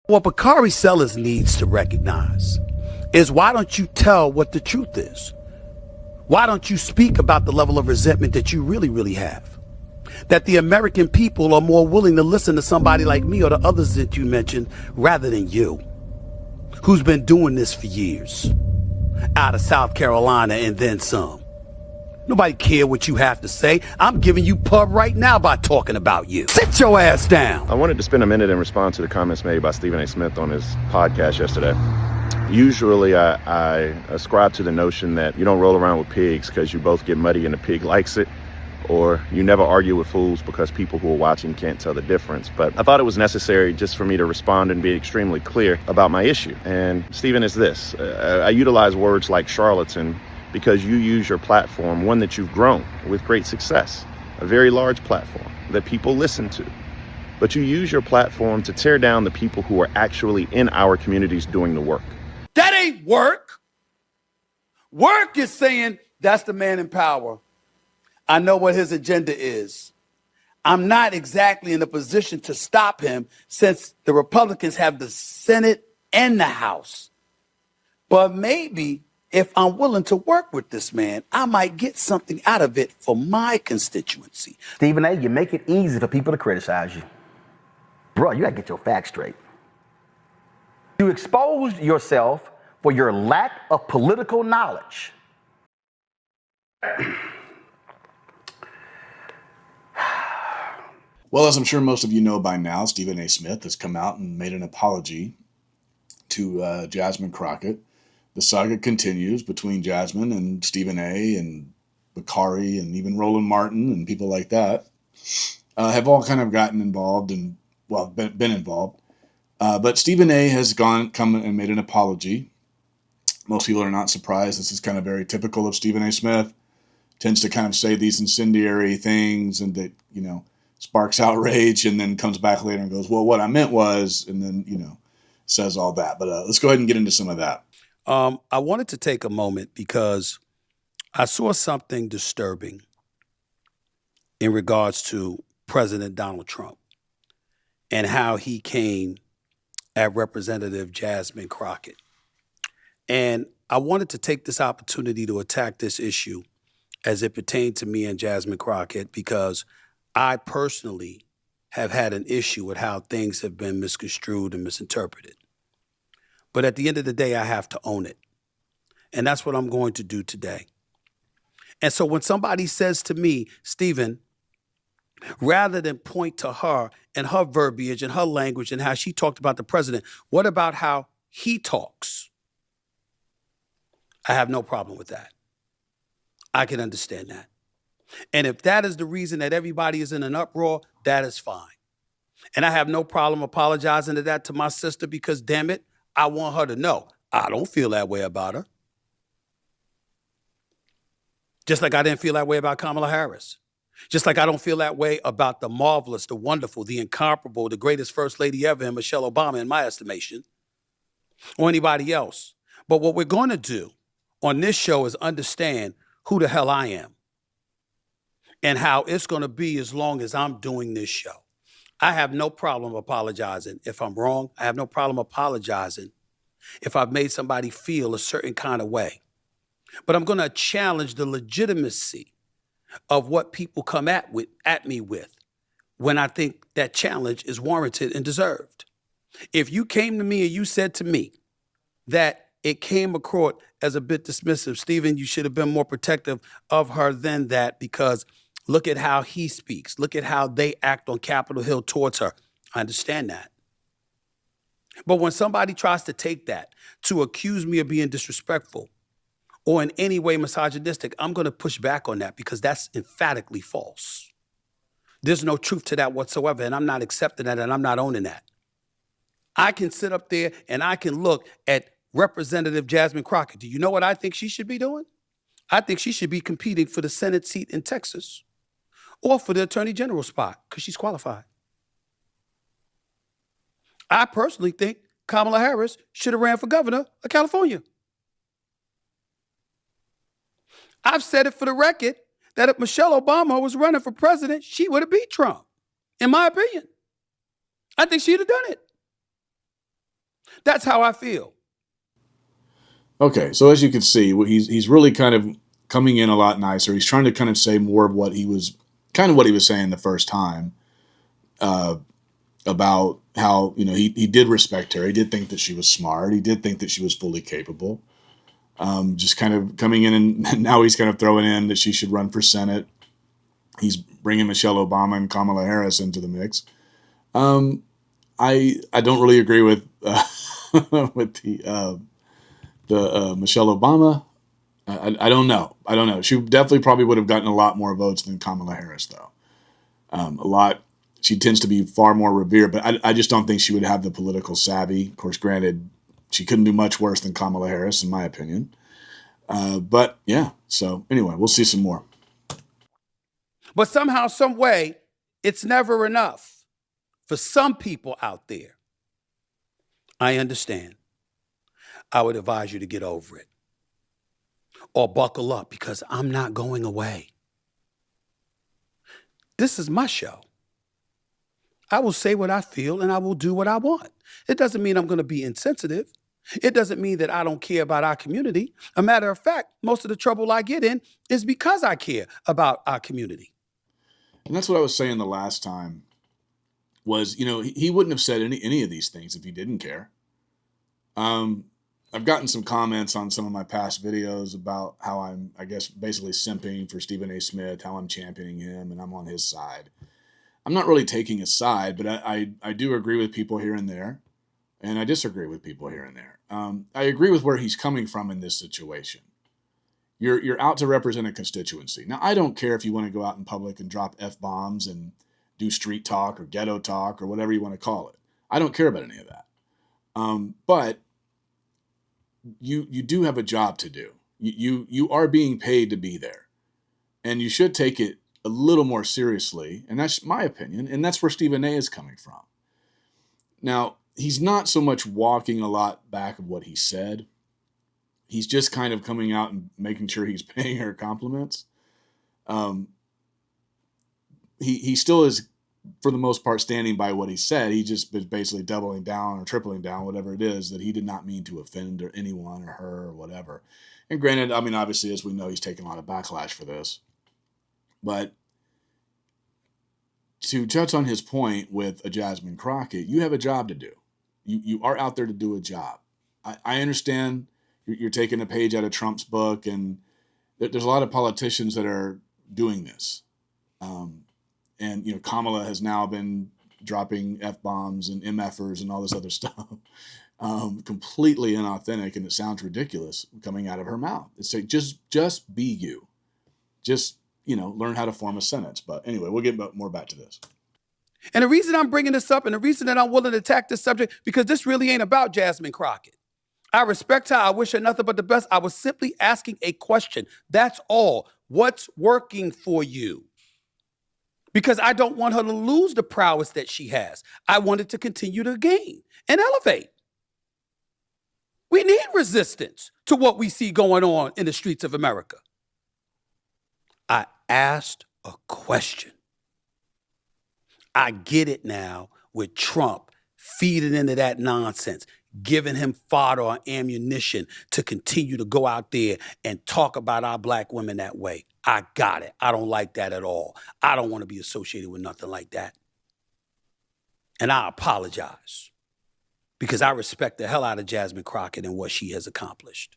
What Bakari Sellers needs to recognize is, why don't you tell what the truth is? Why don't you speak about the level of resentment that you really, really have? That the American people are more willing to listen to somebody like me or the others that you mentioned rather than you, who's been doing this for years, out of South Carolina and then some. Nobody care what you have to say. I'm giving you pub right now by talking about you. Sit your ass down. I wanted to spend a minute and respond to the comments made by Stephen A. Smith on his podcast yesterday. Usually I ascribe to the notion that you don't roll around with pigs because you both get muddy and the pig likes it, or you never argue with fools because people who are watching can't tell the difference. But I thought it was necessary just for me to respond and be extremely clear about my issue. And Stephen, is this. I utilize words like charlatan because you use your platform, one that you've grown with great success, a very large platform that people listen to. But you use your platform to tear down the people who are actually in our communities doing the work. That ain't work. Work is saying, that's the man in power. I know what his agenda is. I'm not exactly in a position to stop him since the Republicans have the Senate and the House. But maybe if I'm willing to work with this man, I might get something out of it for my constituency. Stephen A., you make it easy for people to criticize you. Bro, you gotta get your facts straight. You exposed yourself for your lack of political knowledge. Well, as I'm sure most of you know by now, Stephen A. Smith has come out and made an apology to Jasmine Crockett. The saga continues between Jasmine and Stephen A. and Bakari and even Roland Martin and people like that have all kind of gotten involved and, well, been involved. But Stephen A. has come and made an apology. Most people are not surprised. This is kind of very typical of Stephen A. Smith. Tends to kind of say these incendiary things and that, sparks outrage and then comes back later and goes, well, what I meant was, and then, says all that. But let's go ahead and get into some of that. I wanted to take a moment because I saw something disturbing in regards to President Donald Trump and how he came at Representative Jasmine Crockett. And I wanted to take this opportunity to attack this issue as it pertained to me and Jasmine Crockett, because I personally have had an issue with how things have been misconstrued and misinterpreted. But at the end of the day, I have to own it. And that's what I'm going to do today. And so when somebody says to me, Stephen, rather than point to her and her verbiage and her language and how she talked about the president, what about how he talks? I have no problem with that. I can understand that. And if that is the reason that everybody is in an uproar, that is fine. And I have no problem apologizing to my sister, because damn it, I want her to know I don't feel that way about her. Just like I didn't feel that way about Kamala Harris. Just like I don't feel that way about the marvelous, the wonderful, the incomparable, the greatest first lady ever, and Michelle Obama, in my estimation, or anybody else. But what we're going to do on this show is understand who the hell I am and how it's going to be as long as I'm doing this show. I have no problem apologizing if I'm wrong. I have no problem apologizing if I've made somebody feel a certain kind of way. But I'm going to challenge the legitimacy of what people come at me with when I think that challenge is warranted and deserved. If you came to me and you said to me that it came across as a bit dismissive, Stephen, you should have been more protective of her than that, because look at how he speaks. Look at how they act on Capitol Hill towards her. I understand that. But when somebody tries to take that to accuse me of being disrespectful or in any way misogynistic, I'm going to push back on that, because that's emphatically false. There's no truth to that whatsoever, and I'm not accepting that, and I'm not owning that. I can sit up there and I can look at Representative Jasmine Crockett. Do you know what I think she should be doing? I think she should be competing for the Senate seat in Texas or for the Attorney General spot, because she's qualified. I personally think Kamala Harris should have ran for governor of California. I've said it for the record that if Michelle Obama was running for president, she would have beat Trump, in my opinion. I think she'd have done it. That's how I feel. Okay, so as you can see, he's really kind of coming in a lot nicer. He's trying to kind of say more of what he was saying the first time, about how, he did respect her. He did think that she was smart. He did think that she was fully capable. Just kind of coming in, and now he's kind of throwing in that she should run for Senate. He's bringing Michelle Obama and Kamala Harris into the mix. I don't really agree with with the Michelle Obama. I don't know. I don't know. She definitely probably would have gotten a lot more votes than Kamala Harris, though. A lot. She tends to be far more revered, but I just don't think she would have the political savvy. Of course, granted, she couldn't do much worse than Kamala Harris, in my opinion. But yeah. So anyway, we'll see some more. But somehow, some way, it's never enough for some people out there. I understand. I would advise you to get over it or buckle up, because I'm not going away. This is my show. I will say what I feel and I will do what I want. It doesn't mean I'm going to be insensitive. It doesn't mean that I don't care about our community. A matter of fact, most of the trouble I get in is because I care about our community. And that's what I was saying the last time was, he wouldn't have said any of these things if he didn't care. I've gotten some comments on some of my past videos about how I'm, I guess, basically simping for Stephen A. Smith, how I'm championing him and I'm on his side. I'm not really taking a side, but I do agree with people here and there, and I disagree with people here and there. I agree with where he's coming from in this situation. You're out to represent a constituency. Now, I don't care if you want to go out in public and drop F-bombs and do street talk or ghetto talk or whatever you want to call it. I don't care about any of that. But you do have a job to do. You are being paid to be there, and you should take it a little more seriously. And that's my opinion, and that's where Stephen A. is coming from. Now, he's not so much walking a lot back of what he said. He's just kind of coming out and making sure he's paying her compliments. He still is, for the most part, standing by what he said. He just been basically doubling down or tripling down, whatever it is, that he did not mean to offend or anyone or her or whatever. And granted, I mean, obviously, as we know, he's taking a lot of backlash for this. But to touch on his point with a Jasmine Crockett, you have a job to do. You are out there to do a job. I understand you're taking a page out of Trump's book, and there's a lot of politicians that are doing this. And, Kamala has now been dropping F-bombs and MFers and all this other stuff. Completely inauthentic, and it sounds ridiculous coming out of her mouth. It's like, just be you. Just, learn how to form a sentence. But anyway, we'll get more back to this. And the reason I'm bringing this up and the reason that I'm willing to attack this subject, because this really ain't about Jasmine Crockett. I respect her. I wish her nothing but the best. I was simply asking a question. That's all. What's working for you? Because I don't want her to lose the prowess that she has. I want it to continue to gain and elevate. We need resistance to what we see going on in the streets of America. I asked a question. I get it now with Trump feeding into that nonsense, giving him fodder or ammunition to continue to go out there and talk about our black women that way. I got it. I don't like that at all. I don't want to be associated with nothing like that. And I apologize, because I respect the hell out of Jasmine Crockett and what she has accomplished.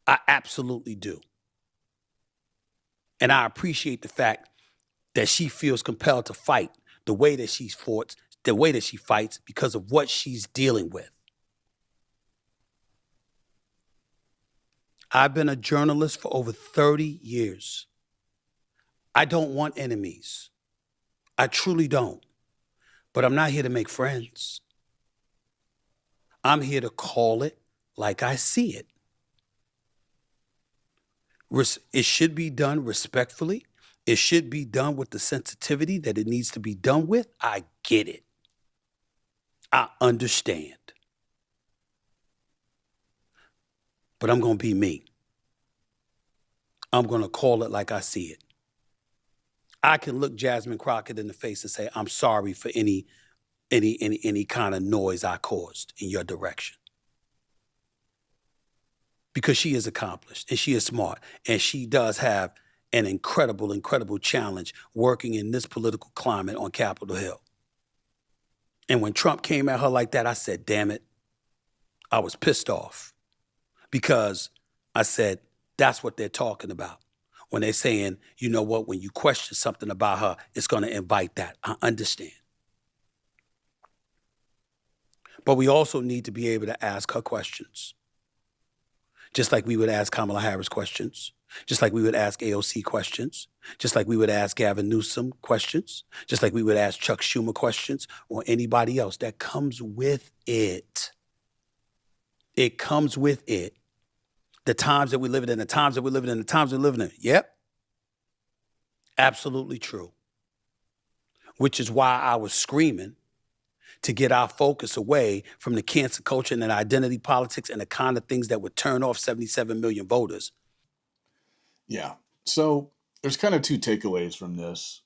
I absolutely do. And I appreciate the fact that she feels compelled to fight the way that she's fought, the way that she fights, because of what she's dealing with. I've been a journalist for over 30 years. I don't want enemies. I truly don't. But I'm not here to make friends. I'm here to call it like I see it. It should be done respectfully. It should be done with the sensitivity that it needs to be done with. I get it. I understand. But I'm going to be me. I'm going to call it like I see it. I can look Jasmine Crockett in the face and say, I'm sorry for any any kind of noise I caused in your direction. Because she is accomplished and she is smart and she does have an incredible challenge working in this political climate on Capitol Hill. And when Trump came at her like that, I said, damn it, I was pissed off because I said, that's what they're talking about. When they're saying, you know what, when you question something about her, it's going to invite that. I understand. But we also need to be able to ask her questions. Just like we would ask Kamala Harris questions, just like we would ask AOC questions, just like we would ask Gavin Newsom questions, just like we would ask Chuck Schumer questions or anybody else. That comes with it. It comes with it. The times that we live in, the times that we live in, the times we live in. Yep. Absolutely true. Which is why I was screaming to get our focus away from the cancer culture and identity politics and the kind of things that would turn off 77 million voters. Yeah. So there's kind of two takeaways from this.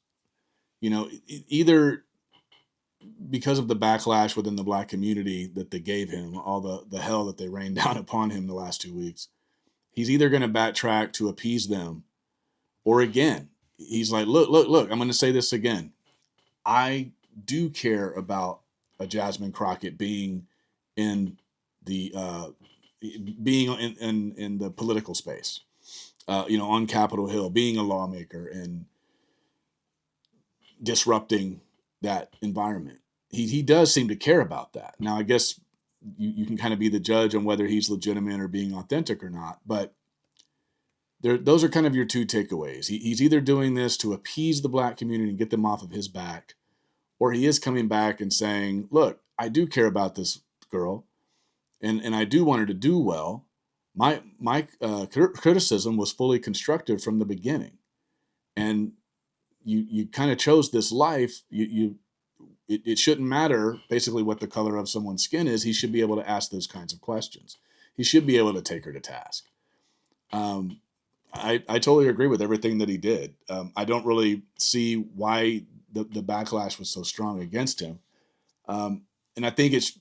You know, either because of the backlash within the Black community that they gave him, all the hell that they rained down upon him the last 2 weeks, he's either going to backtrack to appease them, or again, he's like, look, I'm going to say this again. I do care about a Jasmine Crockett being in the in the political space, on Capitol Hill, being a lawmaker and disrupting that environment. He does seem to care about that. Now, I guess you can kind of be the judge on whether he's legitimate or being authentic or not, but those are kind of your two takeaways. He's either doing this to appease the Black community and get them off of his back, or he is coming back and saying, look, I do care about this girl and I do want her to do well. My criticism was fully constructive from the beginning. And you kind of chose this life. It shouldn't matter basically what the color of someone's skin is. He should be able to ask those kinds of questions. He should be able to take her to task. I totally agree with everything that he did. I don't really see why the backlash was so strong against him. And I think it's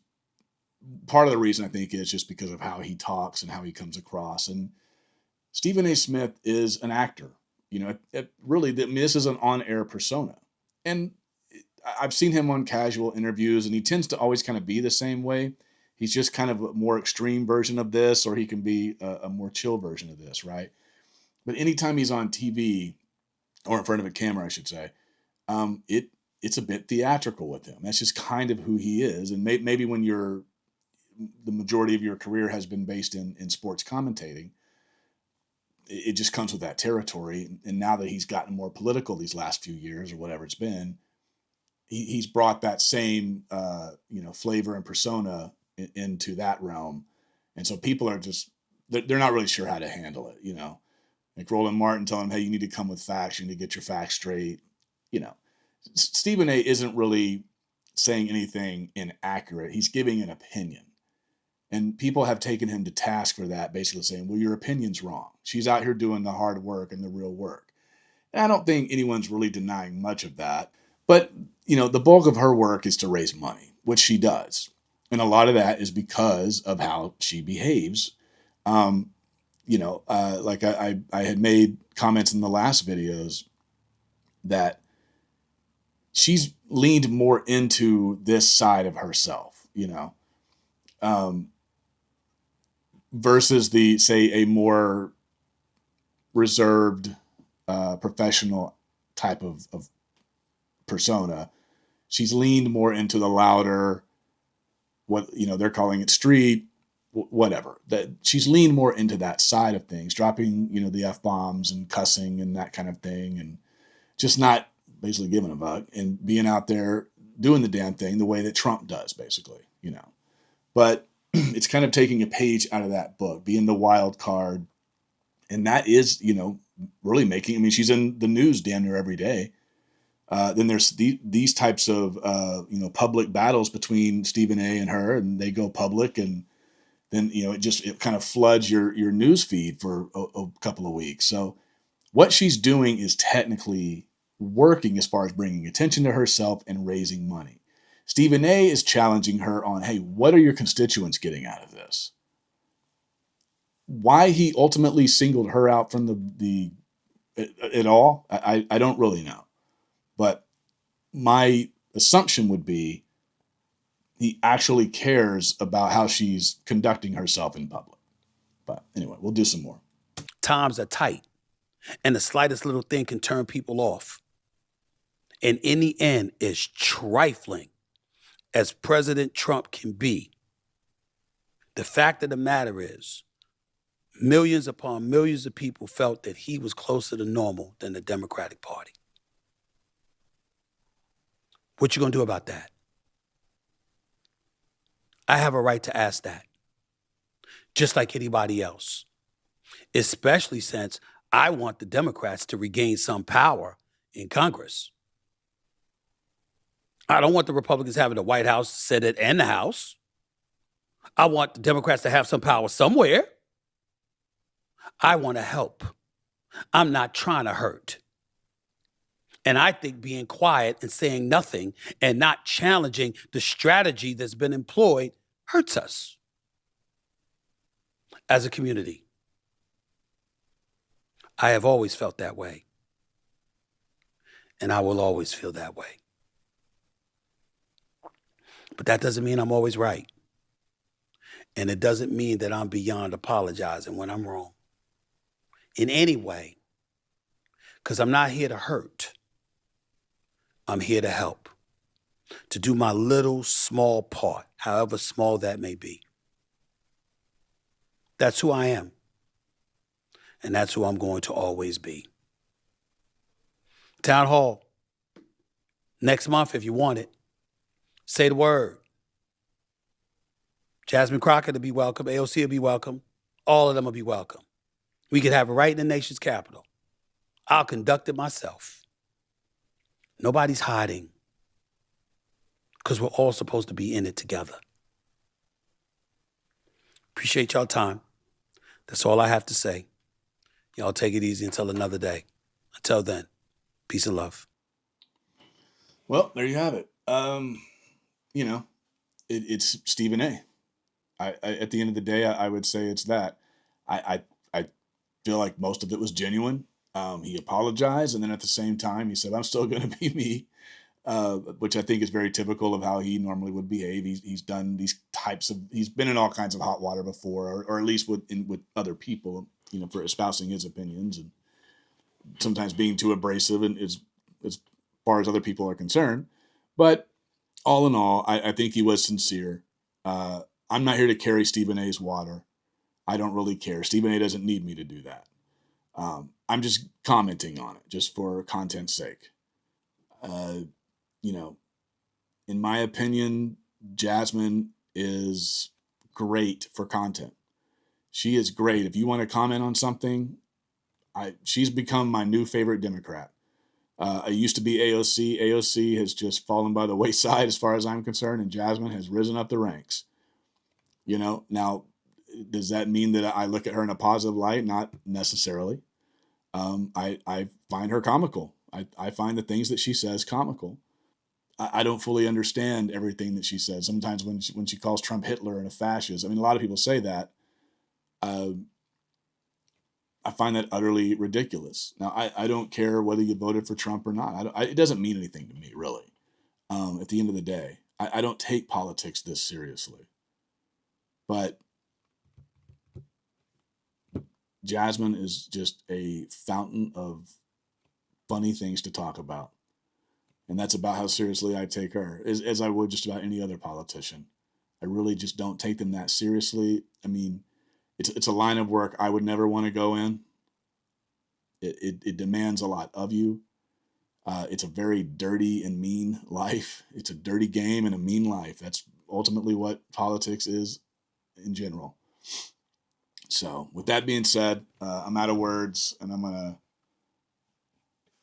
part of the reason I think is just because of how he talks and how he comes across. And Stephen A. Smith is an actor. Really, this is an on-air persona. And I've seen him on casual interviews, and he tends to always kind of be the same way. He's just kind of a more extreme version of this, or he can be a more chill version of this, right? But anytime he's on TV, or in front of a camera, I should say, it's a bit theatrical with him. That's just kind of who he is. And maybe when the majority of your career has been based in sports commentating, it just comes with that territory. And now that he's gotten more political these last few years or whatever it's been, he's brought that same, flavor and persona into that realm. And so people are they're not really sure how to handle it, like Roland Martin telling him, hey, you need to come with facts. You need to get your facts straight. Stephen A. isn't really saying anything inaccurate. He's giving an opinion. And people have taken him to task for that, basically saying, well, your opinion's wrong. She's out here doing the hard work and the real work. And I don't think anyone's really denying much of that. But, the bulk of her work is to raise money, which she does. And a lot of that is because of how she behaves. Like I had made comments in the last videos that she's leaned more into this side of herself, versus a more reserved, professional type of persona. She's leaned more into the louder, what, they're calling it street, whatever. That she's leaned more into that side of things, dropping, the F-bombs and cussing and that kind of thing, and just not basically giving a fuck and being out there doing the damn thing the way that Trump does, basically, But it's kind of taking a page out of that book, being the wild card. And that is, really making, she's in the news damn near every day. Then there's these types of, public battles between Stephen A. and her, and they go public, and then, it kind of floods your news feed for a couple of weeks. So what she's doing is technically working as far as bringing attention to herself and raising money. Stephen A is challenging her on, hey, what are your constituents getting out of this? Why he ultimately singled her out from the at all, I don't really know. But my assumption would be he actually cares about how she's conducting herself in public. But anyway, we'll do some more. Times are tight, and the slightest little thing can turn people off. And in the end, as trifling as President Trump can be, the fact of the matter is, millions upon millions of people felt that he was closer to normal than the Democratic Party. What you gonna do about that? I have a right to ask that, just like anybody else, especially since I want the Democrats to regain some power in Congress. I don't want the Republicans having the White House, Senate, and the House. I want the Democrats to have some power somewhere. I want to help. I'm not trying to hurt. And I think being quiet and saying nothing and not challenging the strategy that's been employed hurts us as a community. I have always felt that way. And I will always feel that way. But that doesn't mean I'm always right. And it doesn't mean that I'm beyond apologizing when I'm wrong. In any way. Because I'm not here to hurt. I'm here to help. To do my little small part, however small that may be. That's who I am. And that's who I'm going to always be. Town Hall. Next month, if you want it. Say the word. Jasmine Crockett will be welcome. AOC will be welcome. All of them will be welcome. We could have it right in the nation's capital. I'll conduct it myself. Nobody's hiding. Because we're all supposed to be in it together. Appreciate y'all time. That's all I have to say. Y'all take it easy until another day. Until then, peace and love. Well, there you have it. It's Stephen A. At the end of the day, I would say it's that. I feel like most of it was genuine. He apologized, and then at the same time, he said, I'm still going to be me, which I think is very typical of how he normally would behave. He's done these types of, he's been in all kinds of hot water before, or at least with other people, for espousing his opinions and sometimes being too abrasive and as far as other people are concerned. But all in all, I think he was sincere. I'm not here to carry Stephen A.'s water. I don't really care. Stephen A. doesn't need me to do that. I'm just commenting on it, just for content's sake. In my opinion, Jasmine is great for content. She is great. If you want to comment on something, she's become my new favorite Democrat. I used to be AOC. AOC has just fallen by the wayside as far as I'm concerned, and Jasmine has risen up the ranks. Now, does that mean that I look at her in a positive light? Not necessarily. I find her comical. I find the things that she says comical. I don't fully understand everything that she says. Sometimes when she calls Trump Hitler and a fascist, a lot of people say that. I find that utterly ridiculous. Now, I don't care whether you voted for Trump or not. It doesn't mean anything to me, really. At the end of the day, I don't take politics this seriously. But Jasmine is just a fountain of funny things to talk about. And that's about how seriously I take her, as I would just about any other politician. I really just don't take them that seriously. It's a line of work I would never want to go in. It demands a lot of you. It's a very dirty and mean life. It's a dirty game and a mean life. That's ultimately what politics is in general. So with that being said, I'm out of words, and I'm going to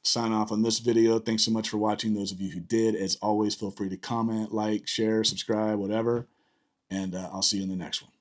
sign off on this video. Thanks so much for watching. Those of you who did, as always, feel free to comment, like, share, subscribe, whatever. And I'll see you in the next one.